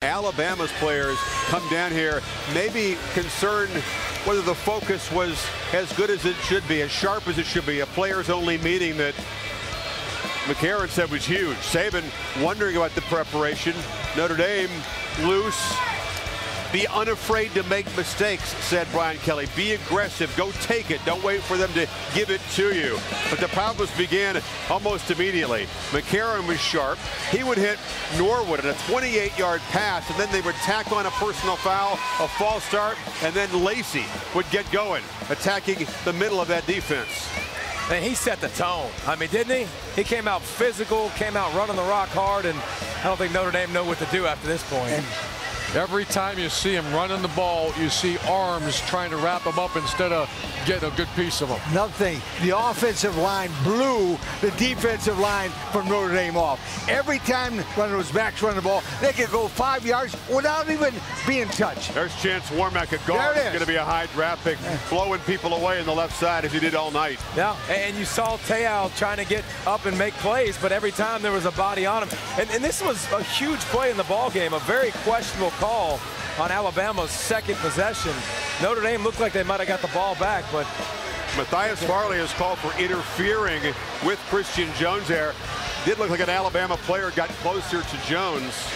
Alabama's players come down here, maybe concerned whether the focus was as good as it should be, as sharp as it should be. A players-only meeting that McCarron said was huge. Saban wondering about the preparation. Notre Dame loose. Be unafraid to make mistakes, said Brian Kelly. Be aggressive. Go take it. Don't wait for them to give it to you. But the problems began almost immediately. McCarron was sharp. He would hit Norwood in a 28-yard pass, and then they would tack on a personal foul, a false start, and then Lacey would get going, attacking the middle of that defense. And he set the tone. I mean, didn't he? He came out physical, came out running the rock hard, and I don't think Notre Dame knew what to do after this point. And every time you see him running the ball, you see arms trying to wrap him up instead of getting a good piece of him. Another thing, the offensive line blew the defensive line from Notre Dame off. Every time those backs run the ball, they could go 5 yards without even being touched. There's Chance Warmack at guard. It's going to be a high draft pick, blowing people away on the left side as he did all night. Yeah, and you saw Te'o trying to get up and make plays, but every time there was a body on him. And this was a huge play in the ball game, a very questionable call on Alabama's second possession. Notre Dame looked like they might have got the ball back, but Matthias Farley has called for interfering with Christian Jones there. Did look like an Alabama player got closer to Jones.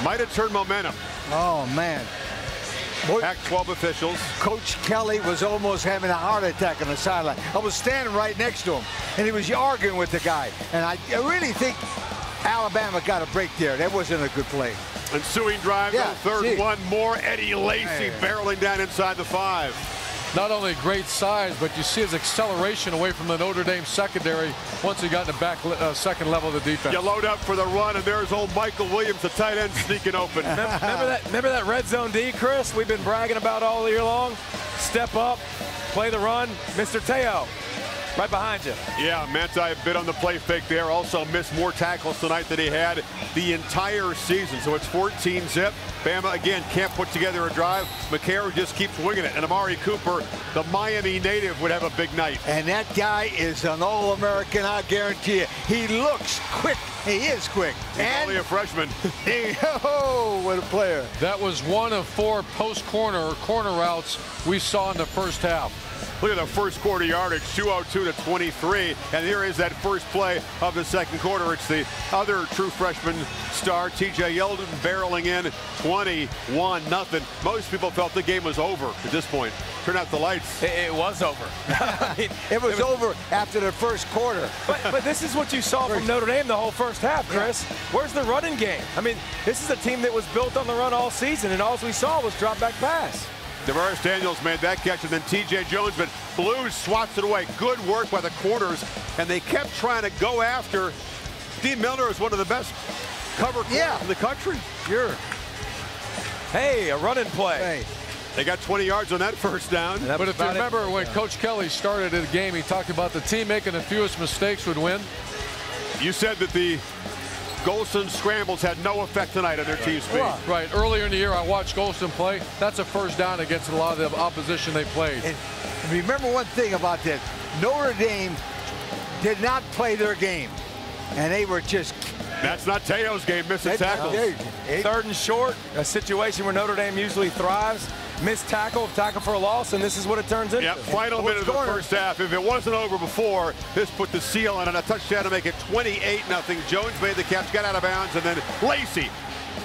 Might have turned momentum. Oh, man. Pac-12 officials. Coach Kelly was almost having a heart attack on the sideline. I was standing right next to him, and he was arguing with the guy. And I really think Alabama got a break there. That wasn't a good play. Ensuing drive, third one more. Eddie Lacey barreling down inside the 5. Not only great size, but you see his acceleration away from the Notre Dame secondary once he got in the back second level of the defense. You load up for the run, and there's old Michael Williams, the tight end, sneaking open. Remember that red zone D, Chris? We've been bragging about all year long. Step up, play the run. Mr. Te'o, right behind you. Yeah, Manti a bit on the play fake there. Also missed more tackles tonight than he had the entire season. So it's 14-zip. Bama, again, can't put together a drive. McCarron just keeps winging it. And Amari Cooper, the Miami native, would have a big night. And that guy is an All-American, I guarantee you. He looks quick. He is quick. He's only a freshman. Oh, what a player. That was one of 4 post-corner or corner routes we saw in the first half. Look at the first quarter yardage, 202 to 23. And here is that first play of the second quarter. It's the other true freshman star, TJ Yeldon, barreling in 21-0. Most people felt the game was over at this point. Turn out the lights. It was over. I mean, it was over after the first quarter. But this is what you saw from Notre Dame the whole first half, Chris. Where's the running game? I mean, this is a team that was built on the run all season, and all we saw was drop back pass. DeMaris Daniels made that catch, and then T.J. Jones, but Blues swats it away. Good work by the corners, and they kept trying to go after. Steve Milner is one of the best cover corners in the country. Sure. Hey, a running play. Hey. They got 20 yards on that first down. But if you remember when Coach Kelly started the game, he talked about the team making the fewest mistakes would win. You said that the Golston scrambles had no effect tonight on their team speed. Right. Earlier in the year, I watched Golston play. That's a first down against a lot of the opposition they played. And remember one thing about this. Notre Dame did not play their game. And they were just... That's not Te'o's game, missing tackles. Third and short, a situation where Notre Dame usually thrives. Missed tackle for a loss, and this is what it turns into. Yep, final minute of the first half. If it wasn't over before, this put the seal on it. A touchdown to make it 28-0. Jones made the catch, got out of bounds, and then Lacey.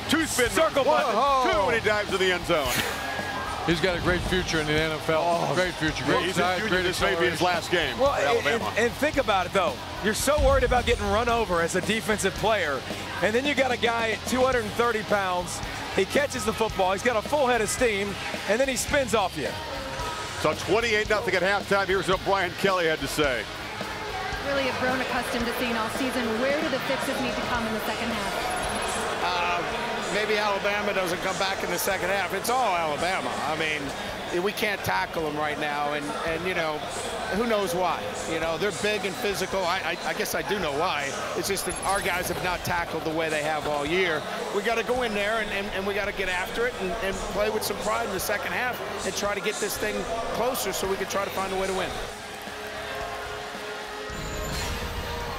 Two-spin, circle button, two, and he dives to the end zone. He's got a great future in the NFL. Great future. Great size, great this may be his last game for Alabama. And think about it, though. You're so worried about getting run over as a defensive player, and then you got a guy at 230 pounds. He catches the football. He's got a full head of steam, and then he spins off you. So 28-0 at halftime. Here's what Brian Kelly had to say. Really have grown accustomed to seeing all season. Where do the fixes need to come in the second half? Maybe Alabama doesn't come back in the second half. It's all Alabama. I mean, we can't tackle them right now, and you know, who knows why? You know, they're big and physical. I guess I do know why. It's just that our guys have not tackled the way they have all year. We got to go in there and we got to get after it and play with some pride in the second half and try to get this thing closer so we can try to find a way to win.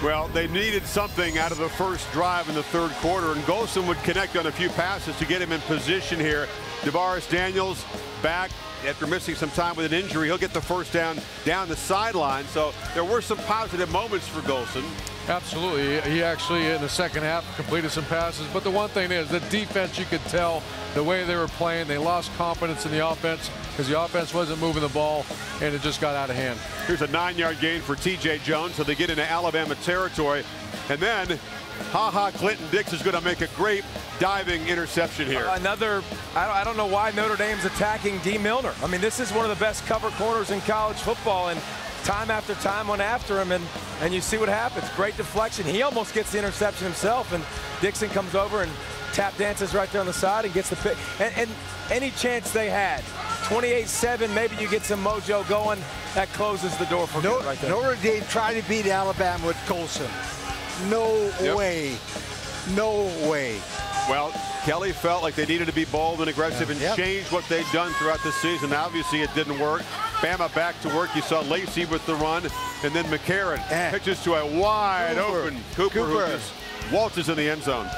Well, they needed something out of the first drive in the third quarter, and Golson would connect on a few passes to get him in position here. DeVaris Daniels back after missing some time with an injury. He'll get the first down the sideline. So there were some positive moments for Golson. Absolutely. He actually, in the second half, completed some passes. But the one thing is, the defense, you could tell the way they were playing, they lost confidence in the offense because the offense wasn't moving the ball, and it just got out of hand. Here's a 9-yard gain for T.J. Jones, so they get into Alabama territory. And then Clinton Dix is going to make a great diving interception here. I don't know why Notre Dame's attacking D. Milner. I mean, this is one of the best cover corners in college football, and time after time went after him, and you see what happens. Great deflection. He almost gets the interception himself, and Dixon comes over and tap dances right there on the side and gets the pick. And any chance they had, 28-7, maybe you get some mojo going. That closes the door for good right there. Notre Dame tried to beat Alabama with Golson. No way. No way. Well, Kelly felt like they needed to be bold and aggressive and change what they'd done throughout the season. Obviously, it didn't work. Bama back to work. You saw Lacey with the run, and then McCarron pitches to a wide open Cooper. Who just waltzes in the end zone.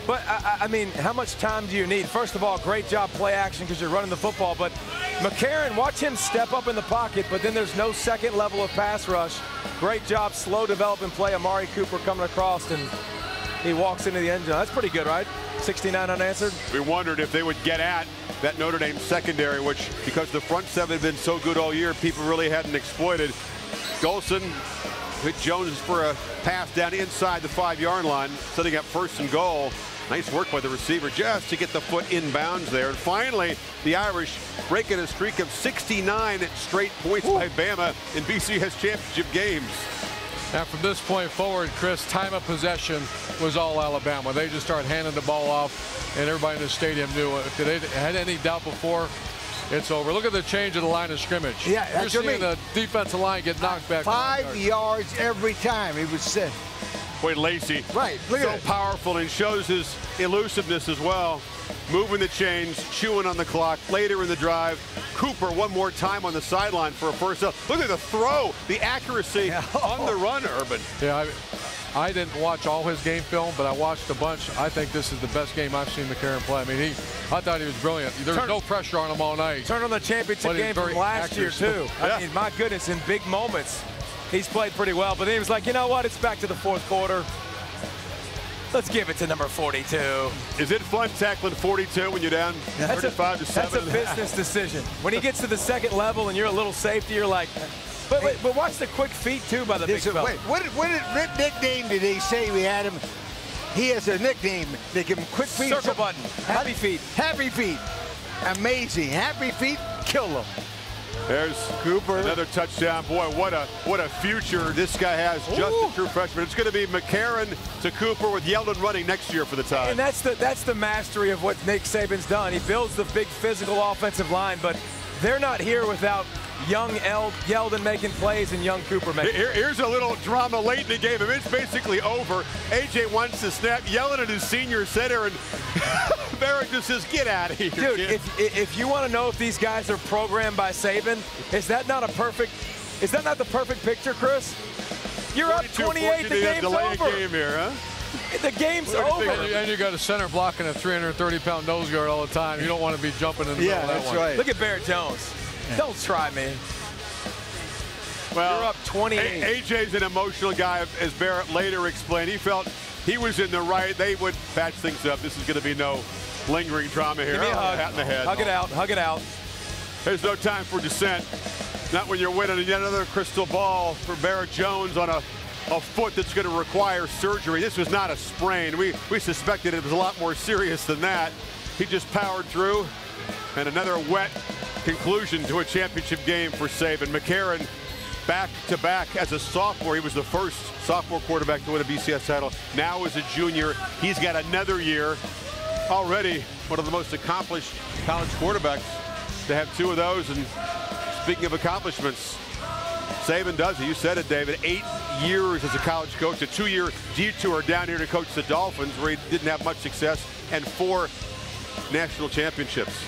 But, I mean, how much time do you need? First of all, great job play action because you're running the football. But McCarron, watch him step up in the pocket, but then there's no second level of pass rush. Great job, slow developing play. Amari Cooper coming across, and he walks into the end zone. That's pretty good, right? 69 unanswered. We wondered if they would get at that Notre Dame secondary, which, because the front seven had been so good all year, people really hadn't exploited. Golson hit Jones for a pass down inside the 5-yard line, setting up 1st and goal. Nice work by the receiver just to get the foot inbounds there. And finally, the Irish breaking a streak of 69 straight points by Bama in BCS Championship games. Now, from this point forward, Chris, time of possession was all Alabama. They just started handing the ball off, and everybody in the stadium knew if they had any doubt before, it's over. Look at the change of the line of scrimmage. Yeah, you're seeing the defensive line get knocked back. 5 yards every time. He was set. Boy, Lacey, right? Look so at it. Powerful, and shows his elusiveness as well. Moving the chains, chewing on the clock. Later in the drive, Cooper one more time on the sideline for a first down. Look at the throw, the accuracy on the run, Urban. Yeah, I didn't watch all his game film, but I watched a bunch. I think this is the best game I've seen McCarron play. I mean, I thought he was brilliant. There was no pressure on him all night. Turn on the championship game from last year, too. I mean, my goodness, in big moments, he's played pretty well. But then he was like, you know what? It's back to the 4th quarter. Let's give it to number 42. Is it fun tackling 42 when you're down 35-7? That's a business decision. When he gets to the 2nd level and you're a little safety, you're like, but watch the quick feet, too, by the big fella. Wait, what nickname did they say we had him? He has a nickname. They give him quick feet. Circle button. Happy feet. Happy feet. Amazing. Happy feet. Kill them. There's Cooper. Another touchdown. Boy, what a future this guy has. Just a true freshman. It's going to be McCarron to Cooper with Yeldon running next year for the Tide. And that's the mastery of what Nick Saban's done. He builds the big physical offensive line, but they're not here without young Yeldon making plays and young Cooper making plays. Here's a little drama late in the game. It's basically over. AJ wants to snap. Yelling at his senior center, and Barrett just says, get out of here, dude, kid. If you want to know if these guys are programmed by Saban, is that not the perfect picture, Chris? You're up 28, the game's over. Game here, huh? The game's over. And you got a center blocking a 330-pound nose guard all the time. You don't want to be jumping in the middle of that one. Right. Look at Barrett Jones. Yeah. Don't try me. Well, you're up 28. AJ's an emotional guy, as Barrett later explained. He felt he was in the right. They would patch things up. This is going to be no lingering drama here. Give me a hug. Hat in the head. Hug it out. Hug it out. There's no time for dissent. Not when you're winning. And yet another crystal ball for Barrett Jones on a foot that's going to require surgery. This was not a sprain. We suspected it was a lot more serious than that. He just powered through, and another wet conclusion to a championship game for Saban. McCarron back-to-back as a sophomore. He was the first sophomore quarterback to win a BCS title. Now as a junior, he's got another year. Already one of the most accomplished college quarterbacks to have 2 of those. And speaking of accomplishments, Saban does it. You said it, David. 8 years as a college coach, a 2-year detour down here to coach the Dolphins, where he didn't have much success, and 4 national championships.